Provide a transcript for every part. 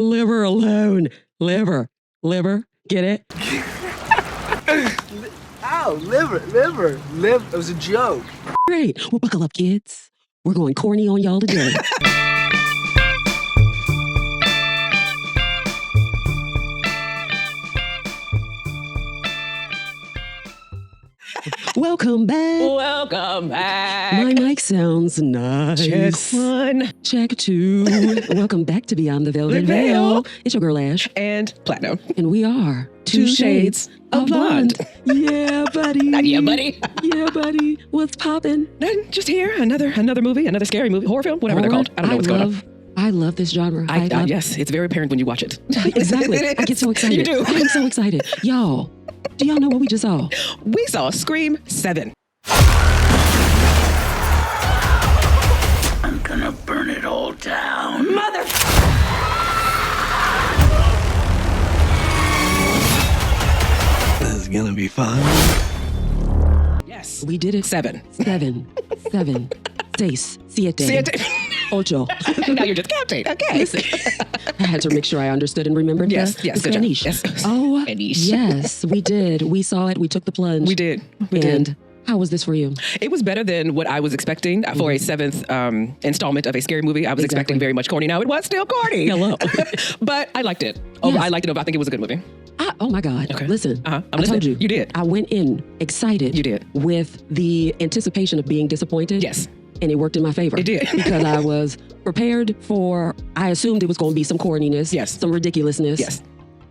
Leave her alone. Leave her. Get it? Ow, liver. It was a joke. Great. Well, buckle up, kids. We're going corny on y'all today. Welcome back. My mic sounds nice. Check 1. Check 2. Welcome back to Beyond the Velvet Veil. It's your girl, Ash. And Platinum. And we are Two shades of blonde. Yeah, buddy. Yeah, buddy. Yeah, buddy. What's poppin'? Nothing, just here. Another movie, another scary movie, horror film, whatever they're called. I don't know what's going on. I love this genre. Yes, it's very apparent when you watch it. Exactly. I get so excited. You do. I get so excited. Y'all, do y'all know what we just saw? We saw Scream 7. I'm gonna burn it all down. Mother... This is gonna be fun. Yes. We did it. 7. 7. 6. 7. 8. Now you're just counting. Okay. I had to make sure I understood and remembered Yes, the good job. Spanish. Yes. Oh, Spanish. yes, we did. We saw it. We took the plunge. We did. And how was this for you? It was better than what I was expecting for a 7th installment of a scary movie. I was expecting very much corny. Now it was still corny. Hello. But I liked it. Yes. I liked it. I think it was a good movie. Oh my God. Okay. Listen, I'm I told you. You did. I went in excited. You did. With the anticipation of being disappointed. Yes. And it worked in my favor. It did. Because I was prepared for, I assumed it was going to be some corniness. Yes. Some ridiculousness. Yes.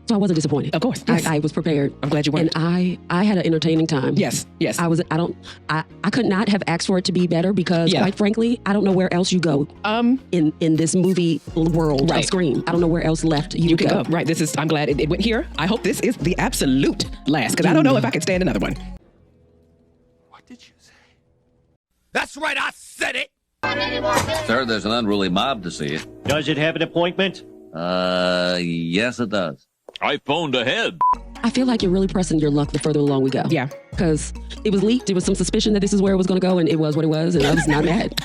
So I wasn't disappointed. Of course. Yes. I was prepared. I'm glad you weren't. And I had an entertaining time. Yes. I could not have asked for it to be better because quite frankly, I don't know where else you go in this movie world of Scream. I don't know where else left you can go. Right. I'm glad it went here. I hope this is the absolute last because I don't know if I can stand another one. What did you say? That's right, I said it! Sir, there's an unruly mob to see it. Does it have an appointment? Yes, it does. I phoned ahead. I feel like you're really pressing your luck the further along we go. Yeah. Because it was leaked. There was some suspicion that this is where it was going to go, and it was what it was, and I was not mad.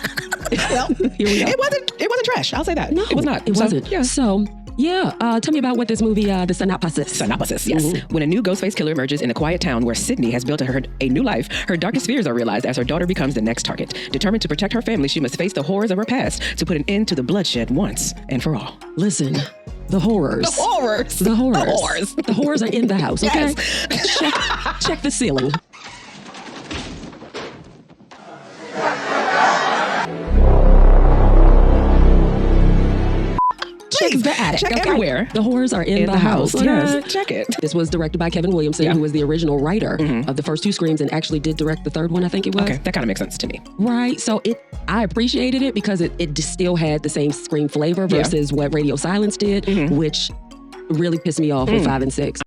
Well, here we go. It wasn't trash. I'll say that. No, it was not. It wasn't. Yeah. So, tell me about what this movie, the synopsis. Synopsis, yes. When a new Ghostface killer emerges in a quiet town where Sydney has built a new life, her darkest fears are realized as her daughter becomes the next target. Determined to protect her family, she must face the horrors of her past to put an end to the bloodshed once and for all. Listen, the horrors. The horrors. The horrors. The horrors. The horrors are in the house, okay? Yes. Check the ceiling. Check the attic. Check everywhere. The horrors are in the house. Yes, check it. This was directed by Kevin Williamson, who was the original writer of the first 2 Screams and actually did direct the 3rd one, I think it was. Okay, that kind of makes sense to me. Right. So I appreciated it because it just still had the same Scream flavor versus what Radio Silence did, which really pissed me off with 5 and 6.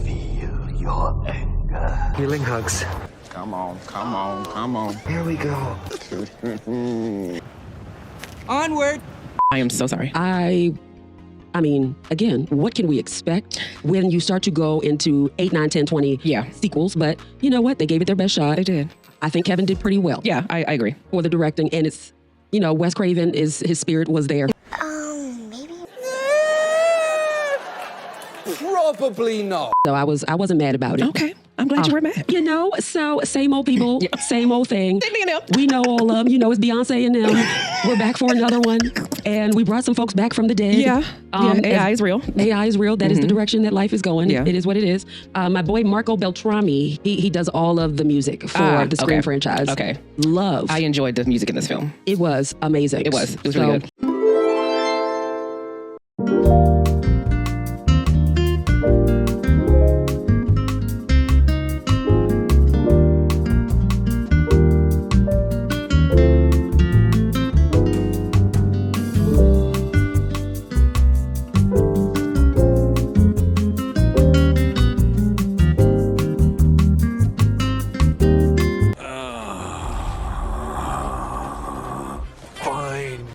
Feel your anger. Healing hugs. Come on. Here we go. Onward. I am so sorry. I mean, again, what can we expect when you start to go into 8, 9, 10, 20 sequels? But you know what? They gave it their best shot. They did. I think Kevin did pretty well. Yeah, I agree. For the directing. And it's, Wes Craven, his spirit was there. Maybe. Probably not. So I wasn't mad about it. Okay. I'm glad you were mad. So same old people, same old thing. Sydney and them. We know all of them. It's Beyonce and them. We're back for another one. And we brought some folks back from the dead. Yeah. AI is real. AI is real. That is the direction that life is going. Yeah. It is what it is. My boy Marco Beltrami, he does all of the music for the Scream franchise. Okay. Love. I enjoyed the music in this film. It was amazing. It was really good.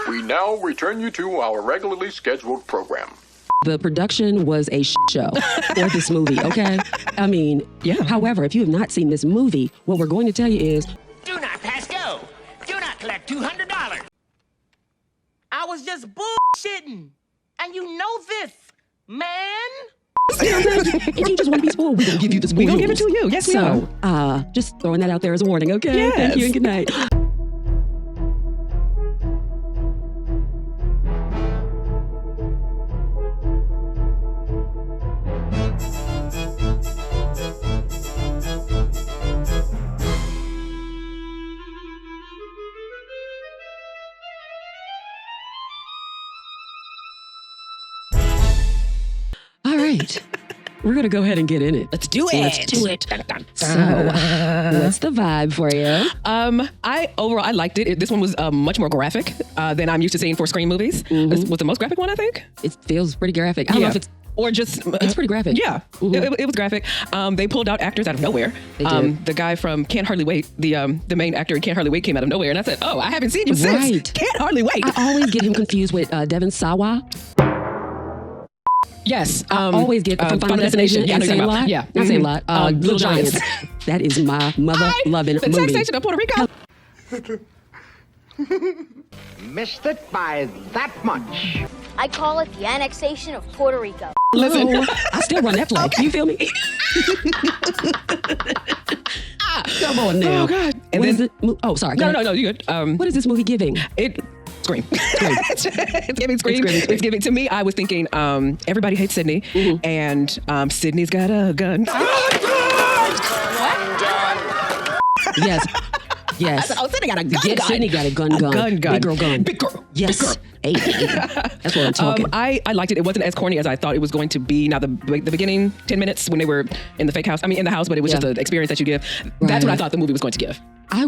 We now return you to our regularly scheduled program. The production was a show for this movie, okay? I mean, Yeah. However, if you have not seen this movie, what we're going to tell you is was just bullshitting. And you know this, man. If you just want to be spoiled, we're going to give you the spoiled. We're going to give it to you. Yes, we are. Just throwing that out there as a warning, okay? Yes. Thank you and good night. All right. We're going to go ahead and get in it. Let's do it. Let's do it. So, what's the vibe for you? I liked it. This one was much more graphic than I'm used to seeing for Scream movies. This was the most graphic one, I think. It feels pretty graphic. I don't know if it's... Or just... it's pretty graphic. Yeah. It was graphic. They pulled out actors out of nowhere. They did. The guy from Can't Hardly Wait, the main actor in Can't Hardly Wait came out of nowhere. And I said, oh, I haven't seen you since Can't Hardly Wait. I always get him confused with Devin Sawa. Yes. I always get from Final Destination. Yeah, Not saying a lot. Yeah. Not saying a lot. Little Giants. That is my mother-loving movie. The taxation of Puerto Rico. Missed it by that much. I call it the annexation of Puerto Rico. Listen. I still run that flag. Okay. You feel me? Come on now. Oh, God. And what then, is it? Oh, sorry. No, you're good. What is this movie giving? Scream. It's giving Scream. It's giving, to me, I was thinking, everybody hates Sydney, and Sydney's got a gun. Yes. Yes. I said, oh, Sydney got a gun. Sydney got a gun. Big girl gun. Big girl. Yes. Big girl. Hey, that's what I'm talking. I liked it. It wasn't as corny as I thought it was going to be. Now, the beginning 10 minutes when they were in the fake house, in the house, but it was just an experience that you give. Right. That's what I thought the movie was going to give. I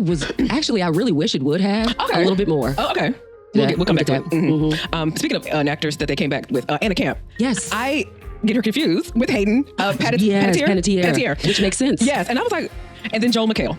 really wish it would have a little bit more. Oh, okay. We'll come back to it. Speaking of actors that they came back with, Anna Camp. Yes. I get her confused with Hayden Panettiere. Which makes sense. Yes, and I was like, and then Joel McHale.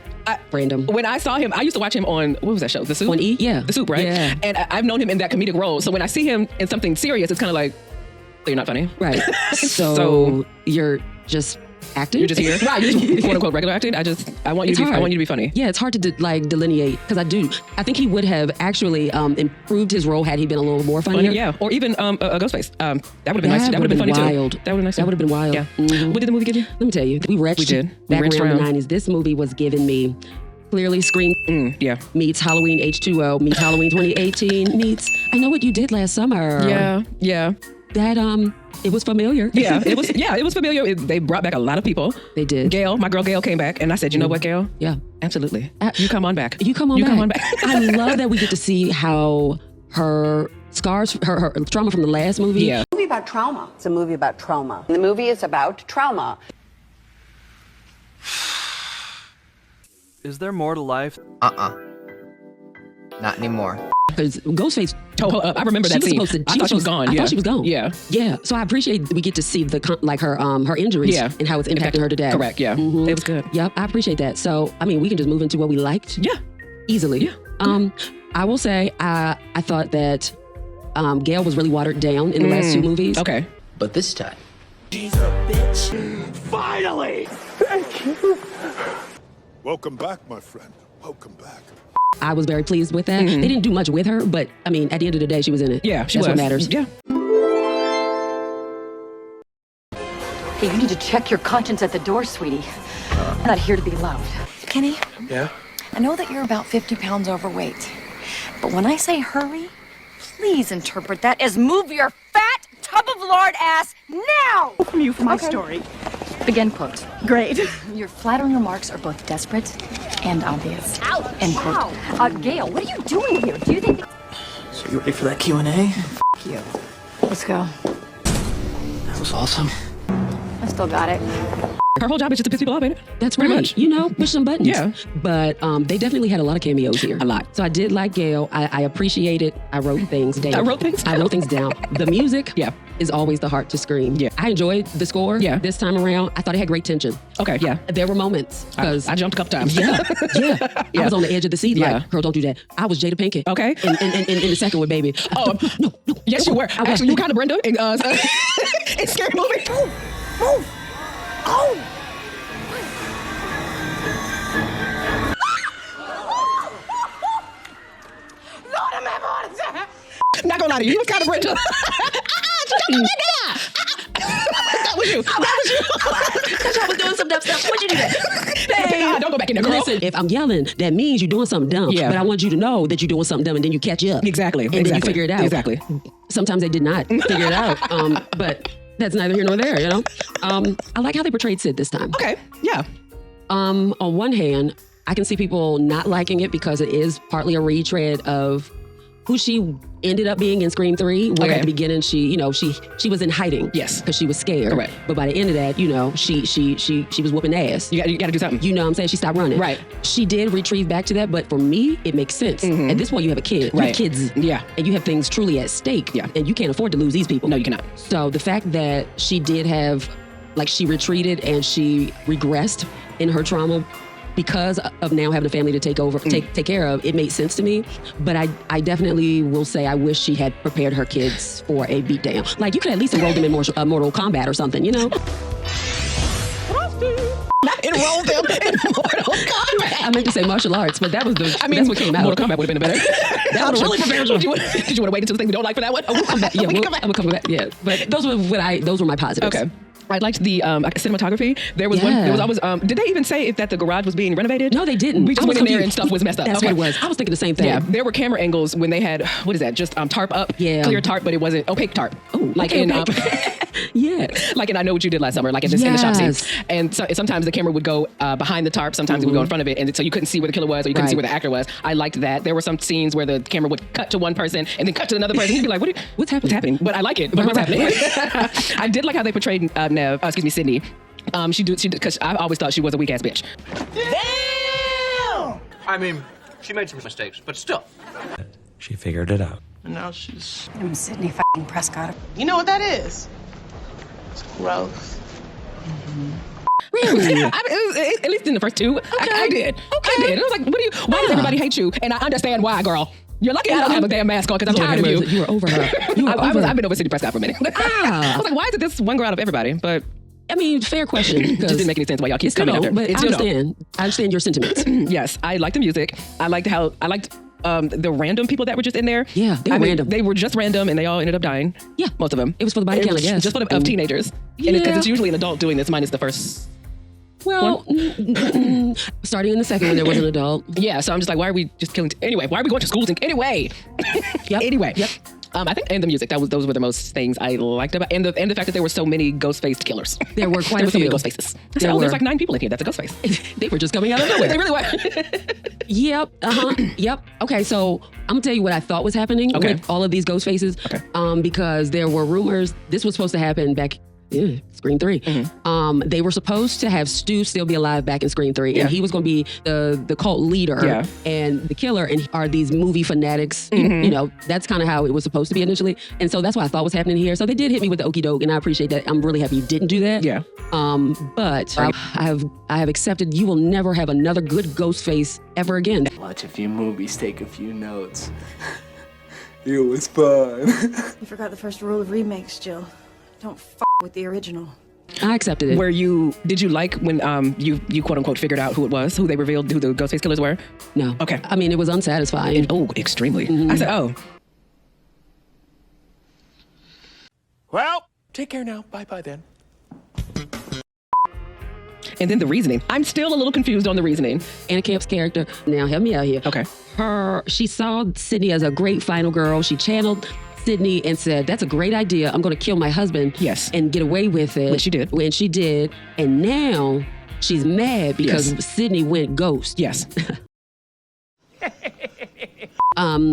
Random. When I saw him, I used to watch him on, what was that show? The Soup? On E? Yeah. The Soup, right? Yeah. And I've known him in that comedic role. So when I see him in something serious, it's kind of like, oh, you're not funny. Right. So you're just acting? You're just here. Right. You're just quote unquote regular acting. I want you to be funny. Yeah, it's hard to delineate because I think he would have actually improved his role had he been a little more funnier. Yeah. Or even a Ghostface. That would have been nice. That would have been funny wild. too. That would have been nice. That would have been wild. Yeah. What did the movie give you? Let me tell you. We did. Back around the 90s. This movie was giving me clearly Scream meets Halloween H2O meets Halloween 2018 meets I Know What You Did Last Summer. Yeah. That it was familiar. It was familiar. They brought back a lot of people. They did. Gail, my girl Gail came back and I said, you know what, Gail? Yeah. Absolutely. You come on back. You come on back. I love that we get to see how her scars, her trauma from the last movie. Yeah. It's a movie about trauma. It's a movie about trauma. The movie is about trauma. Is there more to life? Not anymore. Because Ghostface told her, I remember that scene. I thought she was gone. I thought she was gone. Yeah. So I appreciate we get to see her injuries and how it's impacting her today. Correct. Yeah. It was good. Yep. I appreciate that. So we can just move into what we liked. Yeah. Easily. Yeah. I will say I thought that Gail was really watered down in the last two movies. Okay. But this time, She's a bitch. Finally. Thank you. Welcome back, my friend. Welcome back. I was very pleased with that. They didn't do much with her, but at the end of the day, she was in it. Yeah, she That's was. what matters. Yeah. Hey, you need to check your conscience at the door, sweetie. I'm not here to be loved. Kenny? Yeah? I know that you're about 50 pounds overweight, but when I say hurry, please interpret that as move your fat tub of lard ass now! From you for my story. Begin quote. Great. Your flattering remarks are both desperate and obvious. Ow! End quote. Gail, what are you doing here? Do you think... So you ready for that Q&A? F*** you. Let's go. That was awesome. I still got it. Her whole job is just to piss people off, ain't it? That's pretty right. much. Push some buttons. Yeah. But they definitely had a lot of cameos here. A lot. So I did like Gail. I appreciate it. I wrote things down. I wrote things down. The music is always the heart to Scream. Yeah. I enjoyed the score this time around. I thought it had great tension. Okay, yeah. There were moments. I jumped a couple times. Yeah. I was on the edge of the seat like, girl, don't do that. I was Jada Pinkett. Okay. In the second one, baby. Oh, no. Yes, you were. Actually, you were kind of Brenda in Scary Movie. Move! Oh! Not gonna lie to you. He was kind of Brenda. That was you. Because I was doing some dumb stuff. What'd you do that? Hey, don't go back in there, girl. Listen, if I'm yelling, that means you're doing something dumb. Yeah. But I want you to know that you're doing something dumb and then you catch up. Exactly. And then you figure it out. Exactly. Sometimes they did not figure it out. But that's neither here nor there, you know? I like how they portrayed Sid this time. Okay. Yeah. On one hand, I can see people not liking it because it is partly a retread of who she ended up being in Scream 3, where at the beginning she was in hiding. Yes. Because she was scared. Correct. But by the end of that, she was whooping ass. You got to do something. You know what I'm saying? She stopped running. Right. She did retrieve back to that, but for me, it makes sense. Mm-hmm. At this point, you have a kid. You have kids. Yeah. And you have things truly at stake. Yeah. And you can't afford to lose these people. No, you cannot. So the fact that she did have, like, she retreated and she regressed in her trauma because of now having a family to take over, take care of, it made sense to me. But I definitely will say I wish she had prepared her kids for a beatdown. Like, you could at least enroll them in Mortal Kombat or something, you know? Not enroll them in Mortal Kombat. I meant to say martial arts, but that was that's what came out. Mortal Kombat would have been better. That would have really prepared you. Did you want to wait until the thing we don't like for that one? Oh, we'll come back. Yeah, I'm gonna come back. Yeah, but those were my positives. Okay. I liked the cinematography. There was one. There was always. Did they even say if that the garage was being renovated? No, they didn't. We just went in there and stuff was messed up. That's what it was. I was thinking the same thing. Yeah, there were camera angles when they had what is that? Just tarp up, clear tarp, but it wasn't opaque tarp. Oh, like okay, in yes, like in I Know What You Did Last Summer, like in the shop scene. And so, sometimes the camera would go behind the tarp, sometimes it would go in front of it, and so you couldn't see where the killer was or you couldn't see where the actor was. I liked that. There were some scenes where the camera would cut to one person and then cut to another person. You'd be like, what's happening? But I like it. But what's happening? I did like how they portrayed Sydney. She because I always thought she was a weak ass bitch. Damn! I mean, she made some mistakes, but still. She figured it out. And now she's... I'm Sydney f***ing Prescott. You know what that is? It's gross. Really? At least in the first two, I did. Okay. I did. I was like, why does everybody hate you? And I understand why, girl. You're lucky I don't have a damn mask on because I'm tired of you. You were over her. I've been over Sydney Prescott for a minute. I was like, why is it this one girl out of everybody? But I mean, fair question. It just didn't make any sense why y'all keep coming after. But I understand your sentiments. Yes, I liked the music. I liked the random people that were just in there. Yeah, they were random. They were just random and they all ended up dying. Yeah. Most of them. It was for the body count, I guess. Just for of teenagers. Yeah. And because it's usually an adult doing this, minus the first Well, starting in the second one, there was an adult. Yeah, so I'm just like, why are we just killing? Anyway, why are we going to schools? Anyway. Yep. Anyway. Yep. I think, and the music, those were the most things I liked about, and the fact that there were so many ghost-faced killers. There were quite a few. So many ghost faces. There's like 9 people in here. That's a ghost face. They were just coming out of nowhere. They really were. Yep. Yep. Okay. So I'm gonna tell you what I thought was happening with all of these ghost faces. Okay. Because there were rumors this was supposed to happen back. Scream 3. Mm-hmm. They were supposed to have Stu still be alive back in Scream 3, and he was going to be the cult leader and the killer, and are these movie fanatics. Mm-hmm. You know, that's kind of how it was supposed to be initially, and so that's what I thought was happening here. So they did hit me with the okie doke, and I appreciate that. I'm really happy you didn't do that. Yeah. But I have accepted you will never have another good ghost face ever again. Watch a few movies, take a few notes. It was fun. You forgot the first rule of remakes, Jill. Don't f with the original. I accepted it. Did you like when you quote unquote figured out who it was, who they revealed who the Ghostface killers were? No. Okay. I mean, it was unsatisfying. Extremely. Mm-hmm. I said, oh. Well, take care now. Bye-bye then. And then the reasoning. I'm still a little confused on the reasoning. Anna Camp's character, now help me out here. Okay. She saw Sydney as a great final girl. She channeled Sydney and said, that's a great idea. I'm going to kill my husband and get away with it. Which she did. When she did. And now she's mad because Sydney went ghost. Yes.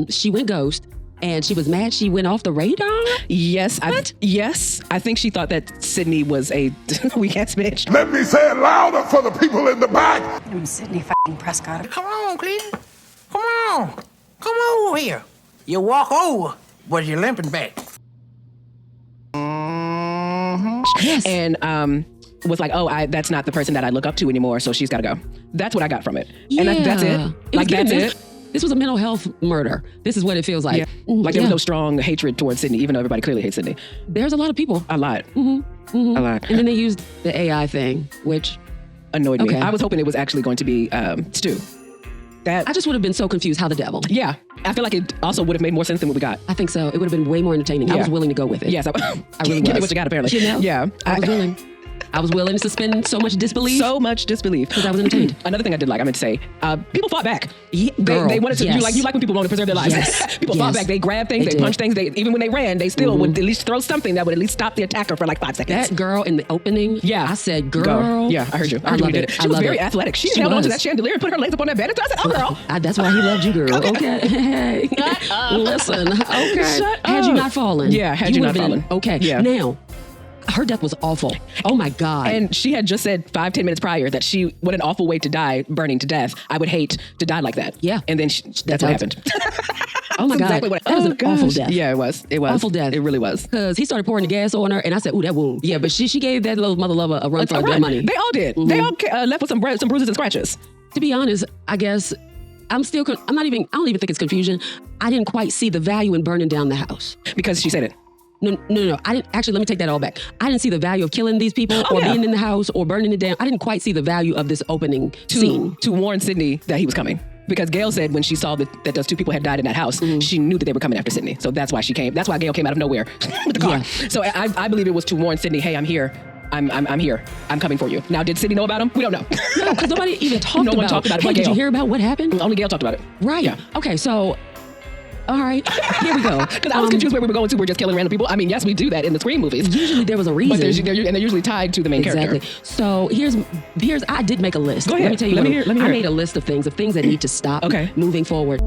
She went ghost and she was mad she went off the radar? Yes. I think she thought that Sydney was a weak ass bitch. Let me say it louder for the people in the back. I'm Sydney f***ing Prescott. Come on, Cleveland. Come on. Come over here. You walk over, but you're limping back. Yes. And was like, that's not the person that I look up to anymore, so she's got to go. That's what I got from it. Yeah. And that's it. That's it. This was a mental health murder. This is what it feels like. Yeah. Like there was no strong hatred towards Sydney, even though everybody clearly hates Sydney. There's a lot of people. A lot. Mm-hmm. Mm-hmm. A lot. And then they used the AI thing, which annoyed me. I was hoping it was actually going to be Stu. I just would have been so confused. How the devil? Yeah. I feel like it also would have made more sense than what we got. I think so. It would have been way more entertaining. I was willing to go with it. Yes, I really give was. me what you got, apparently. You know? Yeah. I was willing. I was willing to suspend so much disbelief. So much disbelief. Because I was entertained. Another thing I did like, I meant to say, people fought back. Girl, they wanted to, yes. you like when people want to preserve their lives. Yes. People fought back. They grabbed things, they punched things. Even when they ran, they still would at least throw something that would at least stop the attacker for like 5 seconds. That girl in the opening, I said, girl. Go. Yeah, I heard you. I heard you did it. She was very athletic. She held onto that chandelier and put her legs up on that bed. I said, oh, girl. That's why he loved you, girl. Okay. Hey. Listen. Okay. Shut had up. you not fallen. Yeah, had you not fallen. Okay. Yeah. Now, her death was awful. Oh my God. And she had just said 5-10 minutes prior that what an awful way to die, burning to death. I would hate to die like that. Yeah. And then that's what happened. Oh my God. Exactly that was an awful death. Yeah, it was. Awful death. It really was. Because he started pouring the gas on her and I said, ooh, that wound. Yeah, but she gave that little mother lover a run for their money. They all did. They all left with some bruises and scratches. To be honest, I guess I don't even think it's confusion. I didn't quite see the value in burning down the house. Because she said it. No. I didn't actually. Let me take that all back. I didn't see the value of killing these people or being in the house or burning it down. I didn't quite see the value of this opening scene to warn Sydney that he was coming. Because Gail said when she saw that those 2 people had died in that house, she knew that they were coming after Sydney. So that's why she came. That's why Gail came out of nowhere with the car. Yeah. So I believe it was to warn Sydney, hey, I'm here. I'm here. I'm coming for you. Now, did Sydney know about him? We don't know. No, because nobody even talked about it. No one talked about it. Hey, did you hear about what happened? Only Gail talked about it. Right. Yeah. Okay, so... All right, here we go. Because I was confused where we were going to. We're just killing random people. I mean, yes, we do that in the Scream movies. Usually there was a reason. But they're usually tied to the main character. So here's I did make a list. Go ahead. Let me tell you. Let me hear I it. made a list of things that need to stop moving forward.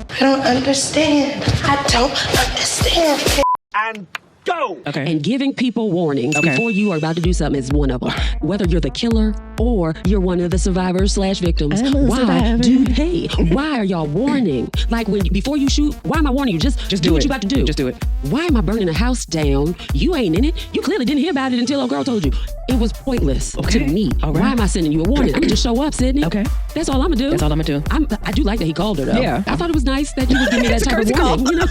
I don't understand. I don't understand. And go. Okay. And giving people warnings before you are about to do something is one of them. Whether you're the killer or you're one of the survivors/victims. Why are y'all warning? Like before you shoot, why am I warning you? Just do what you about to do. Just do it. Why am I burning a house down? You ain't in it. You clearly didn't hear about it until a girl told you. It was pointless to me. All right. Why am I sending you a warning? I'm gonna just show up, Sydney. Okay. That's all I'm gonna do. That's all I'm gonna do. I do like that he called her though. Yeah. I thought it was nice that you would give me that type of warning. You know,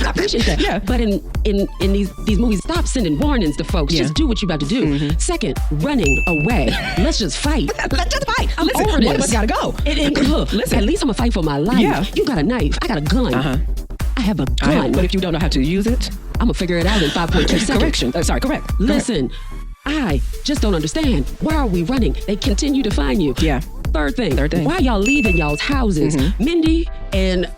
I appreciate that. Yeah. But in these movies, stop sending warnings to folks. Yeah. Just do what you about to do. Second, running away. Let's just fight. Let's just fight. I'm over this. One of us gotta go. Listen, at least I'm gonna fight for my life. Yeah. You got a knife. I got a gun. I have a gun. But if you don't know how to use it, I'm gonna figure it out in 5.2 seconds. Correction. Correct. Listen, I just don't understand. Why are we running? They continue to find you. Yeah. Third thing. Why y'all leaving y'all's houses? Mindy and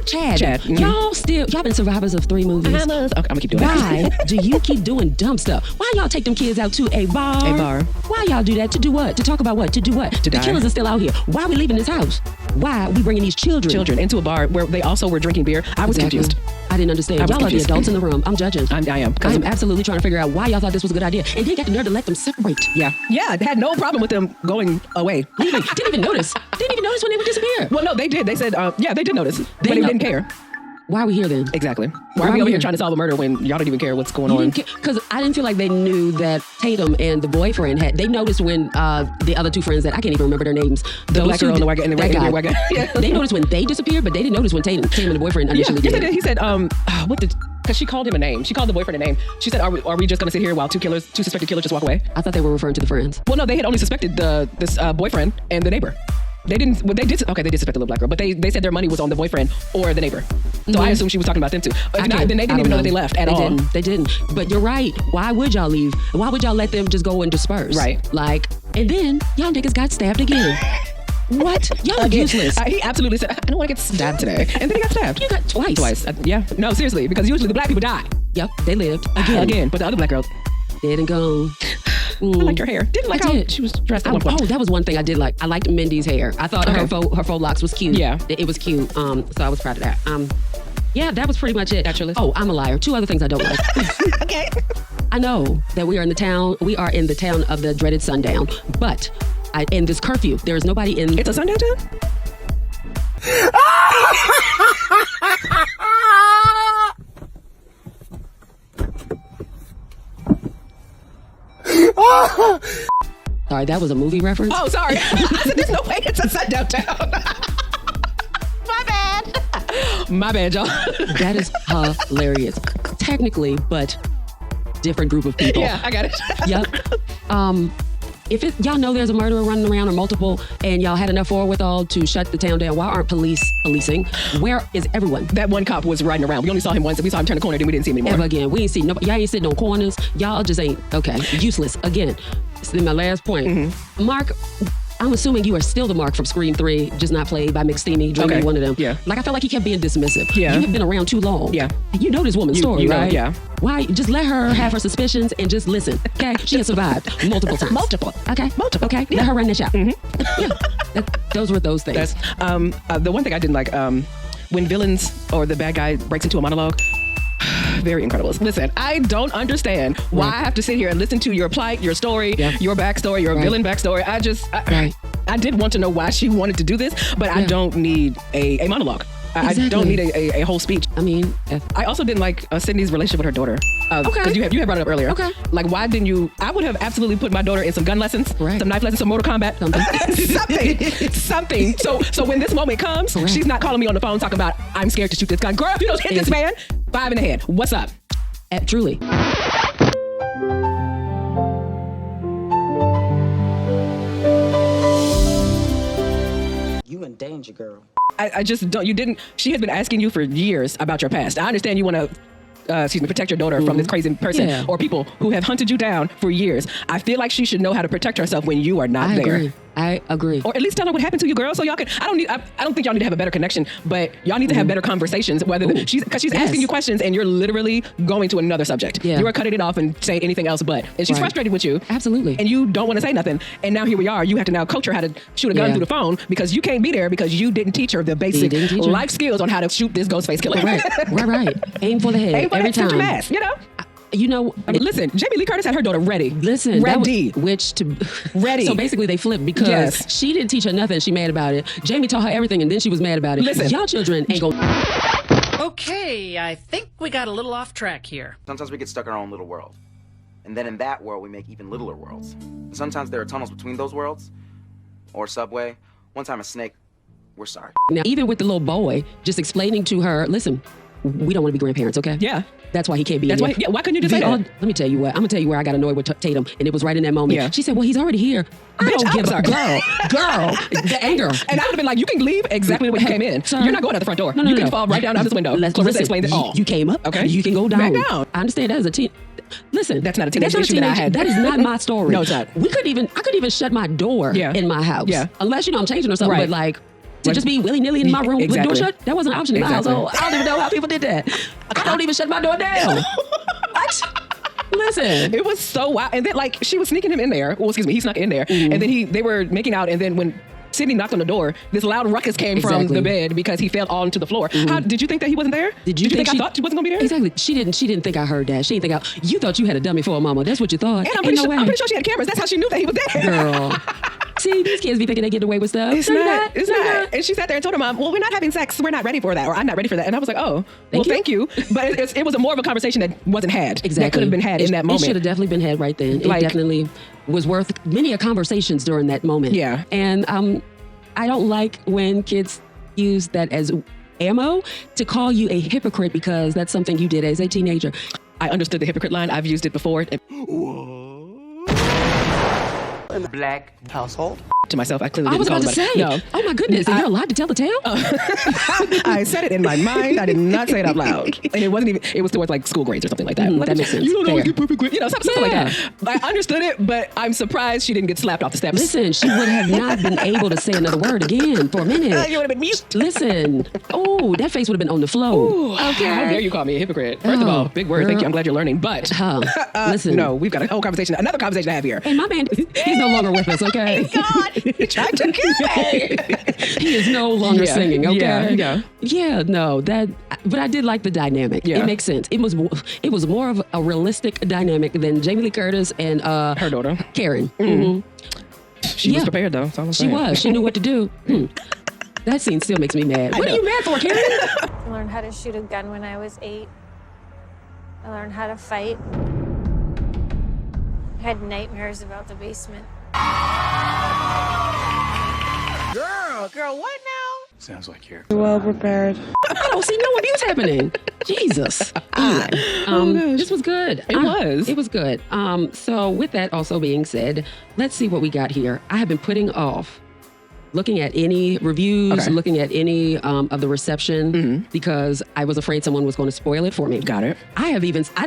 Chad. Y'all been survivors of 3 movies. I'm gonna keep doing Why do you keep doing dumb stuff? Why y'all take them kids out to a bar? Why y'all do that? To do what? To talk about what? To do what? To the die. killers are still out here. Why are we leaving this house? Why are we bringing these children into a bar where they also were drinking beer? I was confused. I didn't understand. Y'all are the adults in the room. I'm judging. I am. I am absolutely trying to figure out why y'all thought this was a good idea. And then got the nerve to let them separate. Yeah. I had no problem with them going away. Leaving. Didn't even notice when they would disappear. Well, no, they did. They said, they did notice. But they didn't care. Why are we here then? Exactly. Why are we over here trying to solve a murder when y'all don't even care what's going on? Because I didn't feel like they knew that Tatum and the boyfriend they noticed when the other 2 friends that I can't even remember their names. The black girl and the white guy. And the white guy. Yeah. They noticed when they disappeared, but they didn't notice when Tatum and the boyfriend initially did. Yes, they did. He said, because she called him a name. She called the boyfriend a name. She said, are we just going to sit here while 2 suspected killers just walk away? I thought they were referring to the friends. Well, no, they had only suspected this boyfriend and the neighbor. They didn't. Well, they did suspect the little black girl, but they said their money was on the boyfriend or the neighbor. So I assume she was talking about them too. If not, then they didn't even know that they left at all. They didn't. But you're right. Why would y'all leave? Why would y'all let them just go and disperse? Right. And then y'all niggas got stabbed again. What? Y'all are useless. He absolutely said, I don't want to get stabbed today. And then he got stabbed. You got twice. Yeah. No, seriously, because usually the black people die. Yep, they lived again. But the other black girl, dead and gone. I like her hair. Didn't like how she was dressed at one point. Oh, that was one thing I did like. I liked Mindy's hair. I thought her faux locks was cute. Yeah. It was cute. So I was proud of that. Yeah, that was pretty much it. That's your list? Oh, I'm a liar. 2 other things I don't like. Okay. I know that we are in the town of the dreaded sundown, but in this curfew, there is nobody in. It's a sundown town? Sorry, that was a movie reference. Oh, sorry. I said, there's no way it's a sundown town. My bad, y'all. That is hilarious. Technically, but different group of people. Yeah, I got it. Yep. If y'all know there's a murderer running around or multiple, and y'all had enough wherewithal to shut the town down, why aren't policing? Where is everyone? That one cop was riding around. We only saw him once. We saw him turn the corner, then we didn't see him anymore. Ever again. We ain't seen nobody. Y'all ain't sitting on corners. Y'all just ain't, okay, useless. Again, this is my last point. Mark, I'm assuming you are still the Mark from Scream 3, just not played by McSteamy, Dreamy, one of them. Yeah. Like, I felt like he kept being dismissive. Yeah. You have been around too long. Yeah. You know this woman's story, know, right? yeah. Why? Just let her have her suspicions and just listen, okay? She has survived multiple times. Okay? Multiple. Okay? Yeah. Let her run this out. Yeah. Those were those things. The one thing I didn't like, when villains or the bad guy breaks into a monologue, very incredible. Listen, I don't understand why I have to sit here and listen to your plight, your story, your backstory, your villain backstory. I did want to know why she wanted to do this, but I don't need a monologue. Exactly. I don't need a whole speech. I mean, I also didn't like Sydney's relationship with her daughter. Because you had brought it up earlier. Okay. Like, why didn't you? I would have absolutely put my daughter in some gun lessons, some knife lessons, some Mortal Kombat, something. So when this moment comes, she's not calling me on the phone talking about, I'm scared to shoot this gun. Girl, if you don't hit this man, 5 in the head. What's up? Truly. You in danger, girl. I just don't, she has been asking you for years about your past. I understand you want to, protect your daughter from this crazy person or people who have hunted you down for years. I feel like she should know how to protect herself when you are not there. I agree. Or at least tell her what happened to you, girl, so y'all can. I don't think y'all need to have a better connection, but y'all need to have better conversations. Because she's asking you questions and you're literally going to another subject. You are cutting it off and saying anything else but. And she's frustrated with you. Absolutely. And you don't want to say nothing. And now here we are. You have to now coach her how to shoot a gun through the phone because you can't be there because you didn't teach her the basic life skills on how to shoot this Ghostface killer. Right. Aim for the head. Aim for every time. Mass, you know. Listen, Jamie Lee Curtis had her daughter ready. Ready. Ready. So basically they flipped because she didn't teach her nothing. She mad about it. Jamie taught her everything and then she was mad about it. Listen. Y'all children ain't gonna. Okay, I think we got a little off track here. Sometimes we get stuck in our own little world. And then in that world, we make even littler worlds. And sometimes there are tunnels between those worlds. Or subway. One time a snake. We're sorry. Now, even with the little boy, just explaining to her, listen, we don't want to be grandparents, okay? Yeah. That's why he can't be That's here. why couldn't you just say that? Let me tell you what. I'm going to tell you where I got annoyed with Tatum. And it was right in that moment. Yeah. She said, well, he's already here. I don't give a girl. The anger. And I would have been like, you can leave exactly the way you came in. Sir. You're not going out the front door. You can fall right down out this window. Clarissa explained it all. You came up. Okay. You can go down. Back down. I understand that as a teen. Listen. That's not a teenage issue that I had. That is not my story. No, it's not. I couldn't even shut my door in my house. Yeah. Unless, I'm changing or something. But like, to just be willy-nilly in my room with the door shut, that wasn't an option in my household. I don't even know how people did that. I don't even shut my door down. What? Listen. It was so wild. And then, like, she was sneaking him in there. Well, excuse me, he snuck in there. And then they were making out. And then when Sydney knocked on the door, this loud ruckus came from the bed because he fell onto the floor. How did you think that he wasn't there? Did you think I thought she wasn't gonna be there? Exactly. She didn't think I heard that. She didn't think you thought you had a dummy for a mama. That's what you thought. And I'm pretty sure she had cameras. That's how she knew that he was there. Girl. See, these kids be thinking they get away with stuff. It's not. And she sat there and told her mom, well, we're not having sex. We're not ready for that. Or I'm not ready for that. And I was like, oh, thank you. But it was more of a conversation that wasn't had. Exactly. That could have been had in that moment. It should have definitely been had right then. It definitely was worth many conversations during that moment. Yeah. And I don't like when kids use that as ammo to call you a hypocrite because that's something you did as a teenager. I understood the hypocrite line. I've used it before. In a black household. To myself, I clearly I didn't was call about to say, no. Oh my goodness, are you allowed to tell the tale? I said it in my mind. I did not say it out loud. And it wasn't even, it was towards like school grades or something like that. That makes sense. You don't always get perfect grades. Something like that. I understood it, but I'm surprised she didn't get slapped off the steps. Listen, she would have not been able to say another word again for a minute. You would have been mute. Listen. Oh, that face would have been on the floor. Ooh, okay. How dare you call me a hypocrite? First of all, big word. Thank you. I'm glad you're learning. But listen. No, we've got a whole conversation, another conversation to have here. Hey, my man, he's no longer with us, okay? Thank God. He tried to kill me. He is no longer singing, okay? Yeah, no, but I did like the dynamic. Yeah. It makes sense. It was more of a realistic dynamic than Jamie Lee Curtis and her daughter, Karen. She was prepared though. She was. She knew what to do. That scene still makes me mad. What are you mad for, Karen? I learned how to shoot a gun when I was 8. I learned how to fight. I had nightmares about the basement. Girl, what now? Sounds like you're well prepared. I don't see no abuse happening. Jesus. Anyway, this was good. It was. It was good. So with that also being said, let's see what we got here. I have been putting off looking at any reviews, looking at any of the reception because I was afraid someone was going to spoil it for me. Got it. I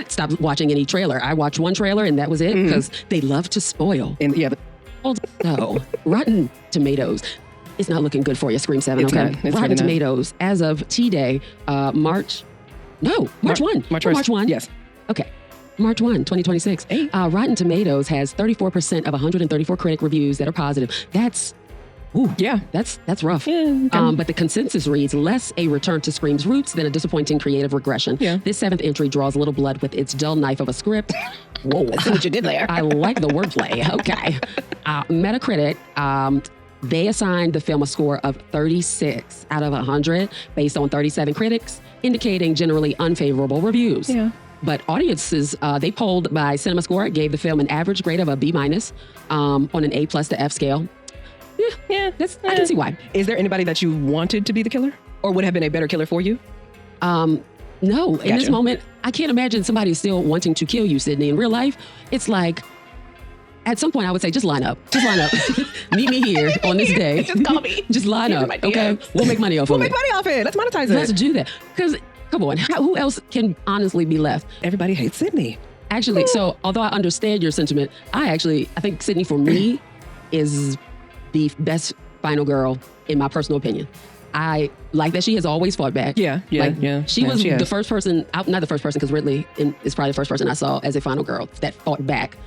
stopped watching any trailer. I watched one trailer and that was it because they love to spoil. And yeah. So, Rotten Tomatoes. It's not looking good for you, Scream 7, okay? Rotten Tomatoes, as of T-Day, March 1. March 1? Yes. Okay. March 1, 2026. Rotten Tomatoes has 34% of 134 critic reviews that are positive. That's rough. Yeah, but the consensus reads, less a return to Scream's roots than a disappointing creative regression. Yeah. This 7th entry draws a little blood with its dull knife of a script. Whoa. I see what you did there. I like the wordplay. Okay. Metacritic, they assigned the film a score of 36 out of 100 based on 37 critics, indicating generally unfavorable reviews. Yeah. But audiences, they polled by CinemaScore, gave the film an average grade of a B- on an A+ to F scale. I can see why. Is there anybody that you wanted to be the killer or would have been a better killer for you? No. Gotcha. In this moment, I can't imagine somebody still wanting to kill you, Sydney. In real life, it's like, at some point I would say, just line up. Meet me here on this day. Just call me. Just line up, okay? We'll make money off of it. We'll make money off it. Let's monetize it. Let's do that. Because, come on, who else can honestly be left? Everybody hates Sydney. Actually, so although I understand your sentiment, I think Sydney, for me, is the best final girl, in my personal opinion. I like that she has always fought back. Yeah. She was the first person, not the first person, because Ridley is probably the first person I saw as a final girl that fought back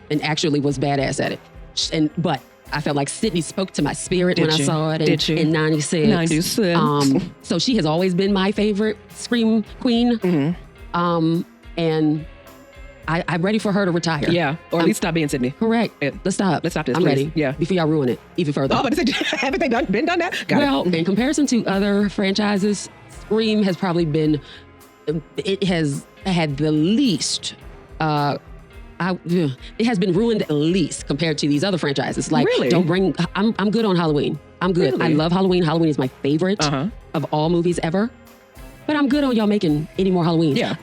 and actually was badass at it. But I felt like Sydney spoke to my spirit when I saw it in 96. 96. So she has always been my favorite Scream queen. And I'm ready for her to retire. Yeah, or at least stop being Sydney. Correct. Let's stop. Let's stop this, I'm please. ready. Yeah. Before y'all ruin it even further. Oh, but haven't they been done that? In comparison to other franchises, Scream has probably been, it has had the least, it has been ruined at least compared to these other franchises. Like, really? I'm good on Halloween. I'm good. Really? I love Halloween. Halloween is my favorite of all movies ever. But I'm good on y'all making any more Halloweens. Yeah.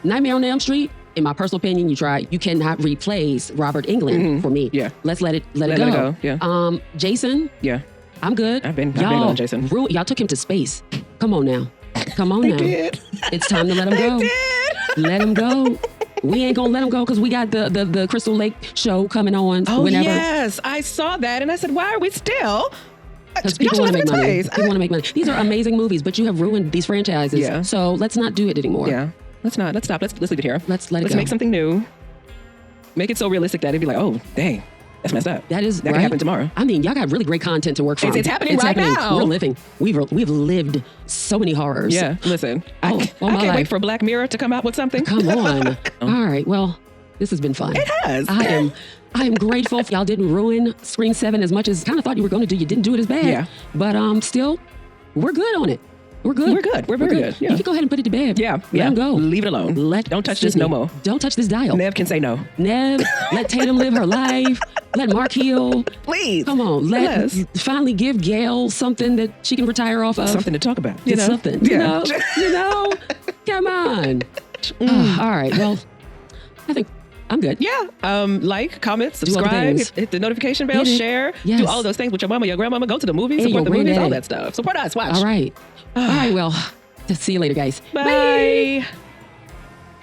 Nightmare on Elm Street, in my personal opinion, you cannot replace Robert Englund for me. Yeah. Let's let it go. Yeah. Jason. Yeah. I'm good. I've been on Jason. Y'all took him to space. Come on now. They did. It's time to let him go. Let him go. We ain't gonna let him go because we got the Crystal Lake show coming on whenever. Yes, I saw that and I said, why are we still? Because people want to make money. People want to make money. These are amazing movies, but you have ruined these franchises. Yeah. So let's not do it anymore. Yeah. Let's stop. Let's leave it here. Let's Let's make something new. Make it so realistic that it'd be like, oh, dang, that's messed up. That can happen tomorrow. I mean, y'all got really great content to work from. It's happening right now. We're living. We've lived so many horrors. Yeah. Listen, I can't wait for Black Mirror to come out with something. Come on. All right. Well, this has been fun. It has. I am grateful y'all didn't ruin Scream 7 as much as kind of thought you were going to do. You didn't do it as bad. Yeah. But still, we're good on it. We're good. We're very good. Yeah. You can go ahead and put it to bed. Yeah. Let him go. Leave it alone. Don't touch this no more. Don't touch this dial. Nev can say no. Nev, let Tatum live her life. Let Mark heal. Please. Come on. Finally give Gail something that she can retire off of. Something to talk about. Something. Yeah. You know? Come on. All right. Well, I think I'm good. Yeah. Like, comment, subscribe, hit the notification bell, share, do all of those things with your mama, your grandmama, go to the movies, support the movies, all that stuff. Support us. Watch. All right. Well, see you later, guys. Bye.